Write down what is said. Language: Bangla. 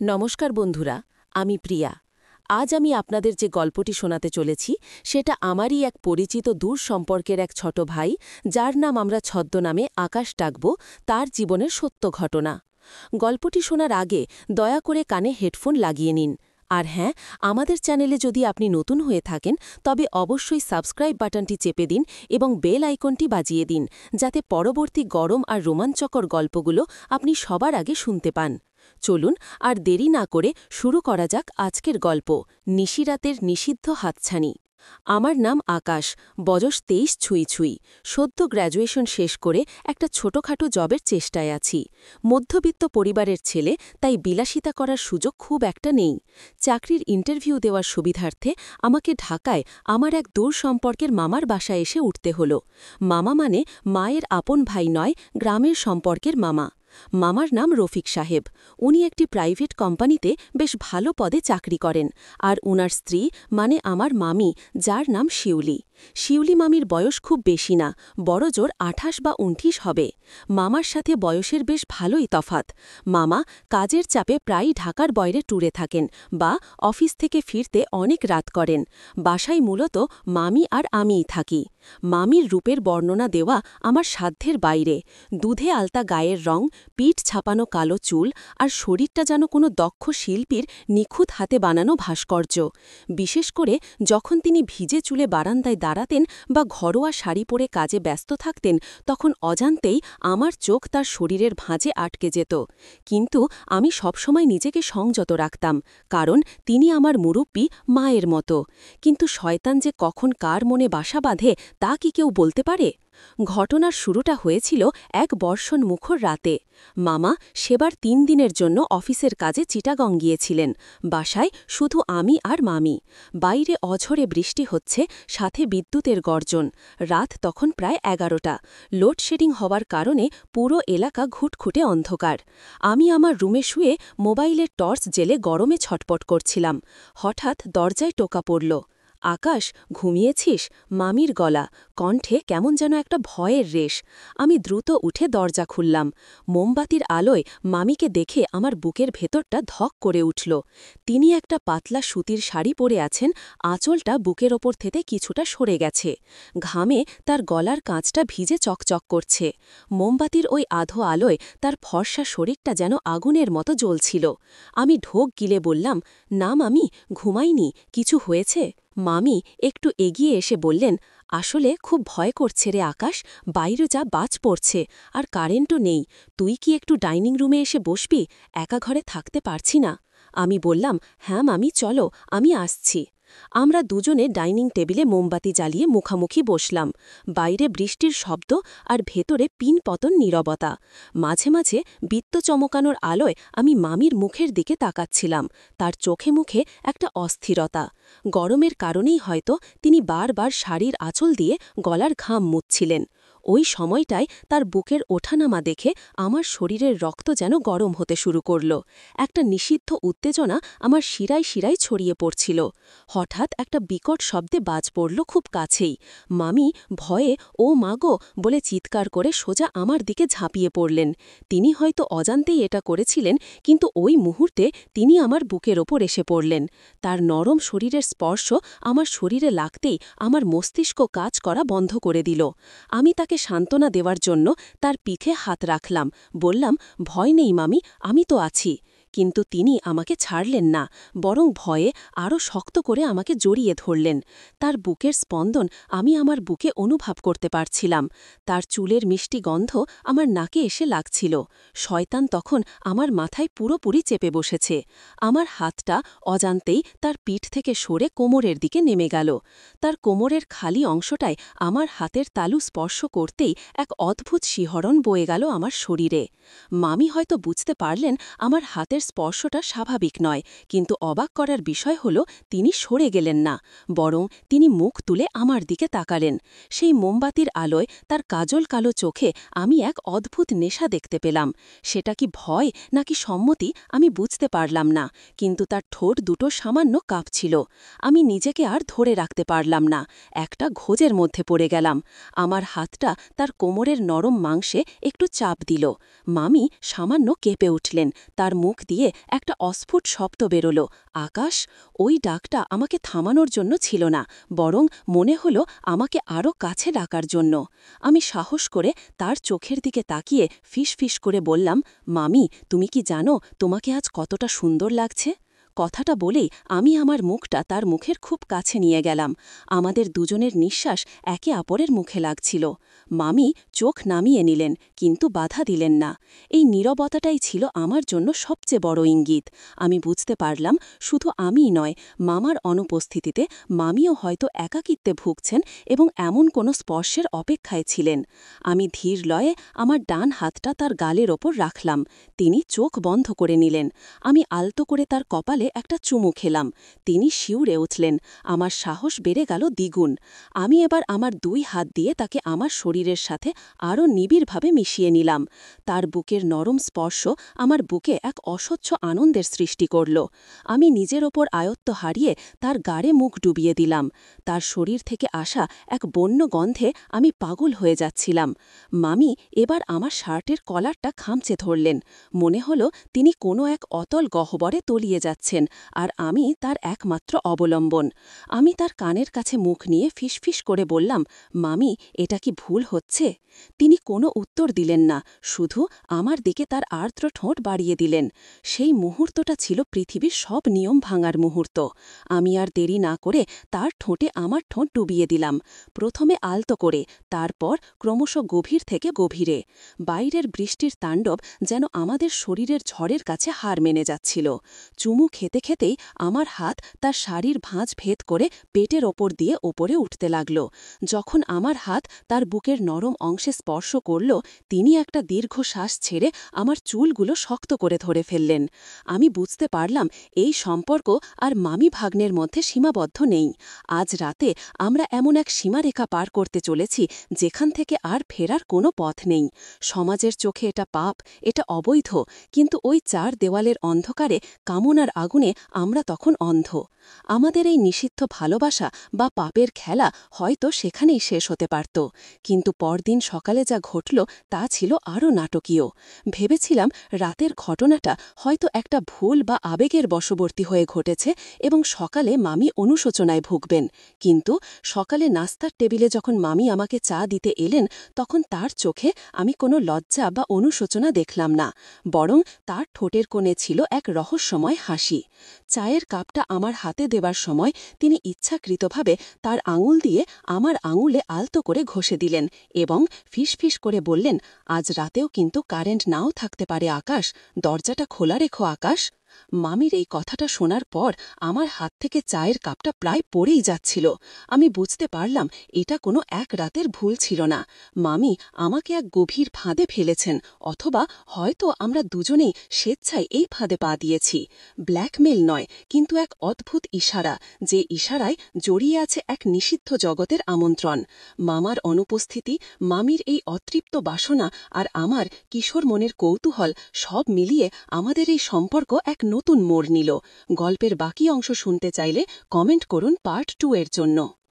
নমস্কার বন্ধুরা, আমি প্রিয়া। আজ আমি আপনাদের যে গল্পটি শোনাতে চলেছি সেটা আমারই এক পরিচিত দূর সম্পর্কের এক ছোট ভাই, যার নাম আমরা ছদ্মনামে আকাশ ডাকব, তার জীবনের সত্য ঘটনা। গল্পটি শোনার আগে দয়া করে কানে হেডফোন লাগিয়ে নিন। আর হ্যাঁ, আমাদের চ্যানেলে যদি আপনি নতুন হয়ে থাকেন তবে অবশ্যই সাবস্ক্রাইব বাটনটি চেপে দিন এবং বেল আইকনটি বাজিয়ে দিন, যাতে পরবর্তী গরম আর রোমাঞ্চকর গল্পগুলো আপনি সবার আগে শুনতে পান। চলুন আর দেরি না করে শুরু করা যাক আজকের গল্প, নিশিরাতের নিষিদ্ধ হাতছানি। আমার নাম আকাশ, বয়স ২৩ ছুঁই ছুঁই। সদ্য গ্র্যাজুয়েশন শেষ করে একটা ছোটখাটো জবের চেষ্টায় আছি। মধ্যবিত্ত পরিবারের ছেলে, তাই বিলাসিতা করার সুযোগ খুব একটা নেই। চাকরির ইন্টারভিউ দেওয়ার সুবিধার্থে আমাকে ঢাকায় আমার এক দূর সম্পর্কের মামার বাসায় এসে উঠতে হলো। মামা মানে মায়ের আপন ভাই নয়, গ্রামের সম্পর্কের মামা। মামার নাম রফিক সাহেব। উনি একটি প্রাইভেট কোম্পানিতে বেশ ভালো পদে চাকরি করেন, আর উনার স্ত্রী মানে আমার মামি, যার নাম শিউলি। শিউলি মামির বয়স খুব বেশি না, বড়জোর ২৮ বা ২৯ হবে। মামার সাথে বয়সের বেশ ভালোই তফাত। মামা কাজের চাপে প্রায়ই ঢাকার বাইরে ট্যুরে থাকেন বা অফিস থেকে ফিরতে অনেক রাত করেন। বাসায় মূলত মামি আর আমিই থাকি। মামির রূপের বর্ণনা দেওয়া আমার সাধ্যের বাইরে। দুধে আলতা গায়ের রং, পিঠ ছাপানো কালো চুল, আর শরীরটা যেন কোনো দক্ষ শিল্পীর নিখুঁত হাতে বানানো ভাস্কর্য। বিশেষ করে যখন তিনি ভিজে চুলে বারান্দায় দাঁড়াতেন বা ঘরোয়া শাড়ি পরে কাজে ব্যস্ত থাকতেন, তখন অজান্তেই আমার চোখ তার শরীরের ভাঁজে আটকে যেত। কিন্তু আমি সবসময় নিজেকে সংযত রাখতাম, কারণ তিনি আমার মুরব্বী মায়ের মতো। কিন্তু শয়তান যে কখন কার মনে বাসা বাঁধে তা কি কেউ বলতে পারে? ঘটনার শুরুটা হয়েছিল এক বর্ষণ মুখর রাতে। মামা সেবার ৩ দিনের জন্য অফিসের কাজে চিটাগং গিয়েছিলেন। বাসায় শুধু আমি আর মামি। বাইরে অঝরে বৃষ্টি হচ্ছে, সাথে বিদ্যুতের গর্জন। রাত তখন প্রায় ১১টা। লোডশেডিং হওয়ার কারণে পুরো এলাকা ঘুটঘুটে অন্ধকার। আমি আমার রুমে শুয়ে মোবাইলের টর্চ জেলে গরমে ছটপট করছিলাম। হঠাৎ দরজায় টোকা পড়ল। আকাশ, ঘুমিয়েছিস? মামির গলা, কণ্ঠে কেমন যেন একটা ভয়ের রেশ। আমি দ্রুত উঠে দরজা খুললাম। মোমবাতির আলোয় মামিকে দেখে আমার বুকের ভেতরটা ধক করে উঠল। তিনি একটা পাতলা সুতির শাড়ি পরে আছেন, আঁচলটা বুকের ওপর থেকে কিছুটা সরে গেছে। ঘামে তার গলার কাঁচটা ভিজে চকচক করছে। মোমবাতির ওই আধো আলোয় তার ফর্সা শরীরটা যেন আগুনের মতো জ্বলছিল। আমি ঢোক গিলে বললাম, না মামি, ঘুমাইনি, কিছু হয়েছে? মামি একটু এগিয়ে এসে বললেন, আসলে খুব ভয় করছে রে আকাশ, বাইরে যা বাজ পড়ছে, আর কারেন্টও নেই। তুই কি একটু ডাইনিং রুমে এসে বসবি? একা ঘরে থাকতে পারছি না। আমি বললাম, হ্যাঁ মামি, চলো, আমি আসছি। আমরা দুজনে ডাইনিং টেবিলে মোমবাতি জ্বালিয়ে মুখামুখি বসলাম। বাইরে বৃষ্টির শব্দ আর ভেতরে পিনপতন নীরবতা। মাঝে মাঝে বৃত্ত চমকানোর আলোয় আমি মামির মুখের দিকে তাকাচ্ছিলাম। তার চোখে মুখে একটা অস্থিরতা। গরমের কারণেই হয়তো তিনি বারবার শাড়ির আঁচল দিয়ে গলার ঘাম মুছছিলেন। ওই সময়টায় তার বুকের ওঠানামা দেখে আমার শরীরের রক্ত যেন গরম হতে শুরু করল। একটা নিষিদ্ধ উত্তেজনা আমার শিরায় শিরায় ছড়িয়ে পড়ছিল। হঠাৎ একটা বিকট শব্দে বাজ পড়ল খুব কাছেই। মামি ভয়ে ও মাগো বলে চিৎকার করে সোজা আমার দিকে ঝাঁপিয়ে পড়লেন। তিনি হয়তো অজান্তেই এটা করেছিলেন, কিন্তু ওই মুহূর্তে তিনি আমার বুকের ওপর এসে পড়লেন। তার নরম শরীরের স্পর্শ আমার শরীরে লাগতেই আমার মস্তিষ্ক কাজ করা বন্ধ করে দিল। আমি তাকে সান্ত্বনা দেওয়ার জন্য তার পিঠে হাত রাখলাম। বললাম, ভয় নেই মামি, আমি তো আছি। কিন্তু তিনি আমাকে ছাড়লেন না, বরং ভয়ে আরও শক্ত করে আমাকে জড়িয়ে ধরলেন। তার বুকের স্পন্দন আমি আমার বুকে অনুভব করতে পারছিলাম। তার চুলের মিষ্টি গন্ধ আমার নাকে এসে লাগছিল। শয়তান তখন আমার মাথায় পুরোপুরি চেপে বসেছে। আমার হাতটা অজান্তেই তার পিঠ থেকে সরে কোমরের দিকে নেমে গেল। তার কোমরের খালি অংশটায় আমার হাতের তালু স্পর্শ করতেই এক অদ্ভুত শিহরণ বয়ে গেল আমার শরীরে। মামি হয়তো বুঝতে পারলেন আমার হাতের স্পর্শটা স্বাভাবিক নয়, কিন্তু অবাক করার বিষয় হল তিনি সরে গেলেন না, বরং তিনি মুখ তুলে আমার দিকে তাকালেন। সেই মোমবাতির আলোয় তার কাজল কালো চোখে আমি এক অদ্ভুত নেশা দেখতে পেলাম। সেটা কি ভয় নাকি সম্মতি আমি বুঝতে পারলাম না, কিন্তু তার ঠোঁট দুটো সামান্য কাঁপছিল। আমি নিজেকে আর ধরে রাখতে পারলাম না, একটা ঘোজের মধ্যে পড়ে গেলাম। আমার হাতটা তার কোমরের নরম মাংসে একটু চাপ দিল। মামি সামান্য কেঁপে উঠলেন, তার মুখ দিয়ে দিয়ে একটা অস্ফুট শব্দ বেরোল, আকাশ। ওই ডাকটা আমাকে থামানোর জন্য ছিল না, বরং মনে হলো আমাকে আরও কাছে ডাকার জন্য। আমি সাহস করে তার চোখের দিকে তাকিয়ে ফিস করে বললাম, মামি, তুমি কি জানো তোমাকে আজ কতটা সুন্দর লাগছে? কথাটা বলেই আমি আমার মুখটা তার মুখের খুব কাছে নিয়ে গেলাম। আমাদের দুজনের নিঃশ্বাস একে অপরের মুখে লাগছিল। মামি চোখ নামিয়ে নিলেন, কিন্তু বাধা দিলেন না। এই নীরবতাটাই ছিল আমার জন্য সবচেয়ে বড় ইঙ্গিত। আমি বুঝতে পারলাম শুধু আমিই নয়, মামার অনুপস্থিতিতে মামিও হয়তো একাকিত্বে ভুগছেন এবং এমন কোনো স্পর্শের অপেক্ষায় ছিলেন। আমি ধীর লয়ে আমার ডান হাতটা তার গালের ওপর রাখলাম। তিনি চোখ বন্ধ করে নিলেন। আমি আলতো করে তার কপালে একটা চুমু খেলাম। তিনি শিউরে উঠলেন। আমার সাহস বেড়ে গেল দ্বিগুণ। আমি এবার আমার 2 হাত দিয়ে তাকে আমার শরীরের সাথে আরও নিবিড়ভাবে মিশিয়ে নিলাম। তার বুকের নরম স্পর্শ আমার বুকে এক অস্বচ্ছ আনন্দের সৃষ্টি করল। আমি নিজের ওপর আয়ত্ত হারিয়ে তার গাড়ে মুখ ডুবিয়ে দিলাম। তার শরীর থেকে আসা এক বন্য গন্ধে আমি পাগল হয়ে যাচ্ছিলাম। মামি এবার আমার শার্টের কলারটা খামচে ধরলেন। মনে হলো তিনি কোনো এক অতল গহ্বরে তলিয়ে যাচ্ছেন, আর আমি তার একমাত্র অবলম্বন। আমি তার কানের কাছে মুখ নিয়ে ফিসফিস করে বললাম, মামি, এটা কি ভুল হচ্ছে? তিনি কোনো উত্তর দিলেন না, শুধু আমার দিকে তার আর্দ্র ঠোঁট বাড়িয়ে দিলেন। সেই মুহূর্তটা ছিল পৃথিবীর সব নিয়ম ভাঙার মুহূর্ত। আমি আর দেরি না করে তার ঠোঁটে আমার ঠোঁট ডুবিয়ে দিলাম, প্রথমে আলতো করে, তারপর ক্রমশ গভীর থেকে গভীরে। বাইরের বৃষ্টির তাণ্ডব যেন আমাদের শরীরের ঝড়ের কাছে হার মেনে যাচ্ছিল। চুমু খেতে খেতেই আমার হাত তার শাড়ির ভাঁজ ভেদ করে পেটের ওপর দিয়ে ওপরে উঠতে লাগল। যখন আমার হাত তার বুকের নরম অংশে স্পর্শ করল, তিনি একটা দীর্ঘ শ্বাস ছেড়ে আমার চুলগুলো শক্ত করে ধরে ফেললেন। আমি বুঝতে পারলাম এই সম্পর্ক আর মামি ভাগ্নের মধ্যে সীমাবদ্ধ নেই। আজ রাতে আমরা এমন এক সীমারেখা পার করতে চলেছি যেখান থেকে আর ফেরার কোনো পথ নেই। সমাজের চোখে এটা পাপ, এটা অবৈধ, কিন্তু ওই 4 দেওয়ালের অন্ধকারে কামনার আগুনে আমরা তখন অন্ধ। আমাদের এই নিষিদ্ধ ভালোবাসা বা পাপের খেলা হয়তো সেখানেই শেষ হতে পারত, কিন্তু পরদিন সকালে যা ঘটল তা ছিল আরও নাটকীয়। ভেবেছিলাম রাতের ঘটনাটা হয়তো একটা ভুল বা আবেগের বশবর্তী হয়ে ঘটেছে এবং সকালে মামি অনুশোচনায় ভুগবেন, কিন্তু সকালে নাস্তার টেবিলে যখন মামি আমাকে চা দিতে এলেন, তখন তার চোখে আমি কোনো লজ্জা বা অনুশোচনা দেখলাম না, বরং তার ঠোঁটের কোণে ছিল এক রহস্যময় হাসি। চায়ের কাপটা আমার হাতে দেবার সময় তিনি ইচ্ছাকৃতভাবে তার আঙুল দিয়ে আমার আঙুলে আলতো করে ঘষে দিলেন এবং ফিসফিস করে বললেন, আজ রাতেও কিন্তু কারেন্ট নাও থাকতে পারে আকাশ, দরজাটা খোলা রেখো আকাশ। মামির এই কথাটা শোনার পর আমার হাত থেকে চায়ের কাপটা প্রায় পড়েই যাচ্ছিল। আমি বুঝতে পারলাম এটা কোনো এক রাতের ভুল ছিল না। মামি আমাকে এক গভীর ফাঁদে ফেলেছেন, অথবা হয়তো আমরা দুজনেই স্বেচ্ছায় এই ফাঁদে পা দিয়েছি। ব্ল্যাকমেল নয়, কিন্তু এক অদ্ভুত ইশারা, যে ইশারায় জড়িয়ে আছে এক নিষিদ্ধ জগতের আমন্ত্রণ। মামার অনুপস্থিতি, মামির এই অতৃপ্ত বাসনা আর আমার কিশোর মনের কৌতূহল সব মিলিয়ে আমাদের এই সম্পর্ক এক নতুন মোড় নিল। গল্পের বাকি অংশ শুনতে চাইলে কমেন্ট করুন পার্ট 2 এর জন্য।